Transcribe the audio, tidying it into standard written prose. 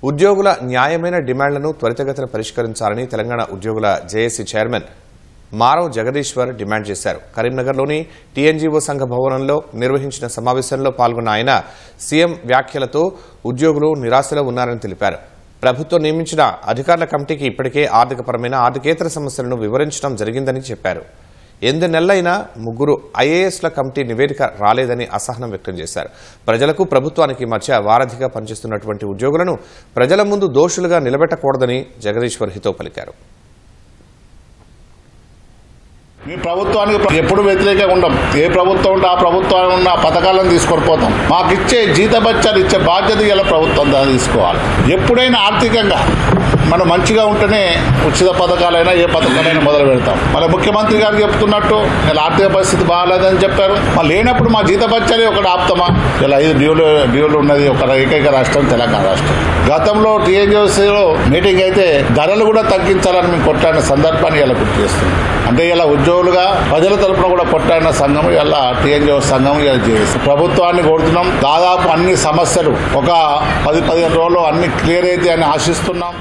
ఉద్యోగుల న్యాయమైన డిమాండ్లను త్వరితగతిన పరిష్కరించాలని తెలంగాణ ఉద్యోగుల JAC chairman Maarav Jagadishwar demand చేశారు. కరీంనగర్లోని టీఎన్జీఓ సంఘ భవనంలో నిర్వహించిన సమావేశంలో పాల్గొన్న ఆయన సీఎం వ్యాఖ్యలతో ఉద్యోగులు నిరాశలో ఉన్నారని తెలిపారు. ప్రభుత్వం నియమించిన అధికారుల కమిటీకి ఇప్పటికే ఆర్థికపరమైన ఆర్థికేతర సమస్యలను వివరించడం జరిగిందని చెప్పారు. 8 నెలలైనా 3 ఐఏఎస్ల కమిటీ నివేదిక రాలేదని అసహనం వ్యక్తం చేశారు. ప్రజలకు ప్రభుత్వానికి మధ్య వారధిగా పనిచేస్తున్నటువంటి ఉద్యోగులను ప్రజల ముందు దోషులుగా నిలబెట్టకూడదని జగదీశ్వర్ హితో పలికారు. మీ ప్రభుత్వానికి ఎప్పుడు వ్యతిరేకంగా ఉండం. ఏ ప్రభుత్వం ఉంటే ఆ ప్రభుత్వానికి ఉన్న పథకాలను తీసుకొని పోతాం. మాకు ఇచ్చే జీతభత్యాలు ఇచ్చే బాధ్యత ఇలా ప్రభుత్వం దాన్ని తీసుకోవాలి. ఎప్పుడైనా ఆర్థికంగా మనం మంచిగా ఉంటేనే ఉచిత పథకాలైనా ఏ పథకాలైనా మొదలు పెడతాం. మళ్ళీ ముఖ్యమంత్రి గారు చెప్తున్నట్టు ఇలా ఆర్థిక పరిస్థితి బాగాలేదని చెప్పారు. మళ్ళీ లేనప్పుడు మా జీతభత్యాలే ఒకటి ఆపుతామా? ఇలా 5 డ్యూలు ఉన్నది ఒక ఏకైక రాష్ట్రం తెలంగాణ రాష్ట్రం. గతంలో టీఎన్జీఓసీలో మీటింగ్ అయితే ధరలు కూడా తగ్గించాలని మేము కొట్టాడిన సందర్భాన్ని ఇలా గుర్తు చేస్తున్నాం. అంటే ఇలా ఉద్యోగులుగా ప్రజల తరఫున కూడా కొట్టాడిన సంఘం ఇలా టీఎన్జీఓ సంఘం ఇలా చేసి ప్రభుత్వాన్ని కోరుతున్నాం. దాదాపు అన్ని సమస్యలు ఒక 10-15 రోజుల్లో అన్ని క్లియర్ అయితే అని ఆశిస్తున్నాం.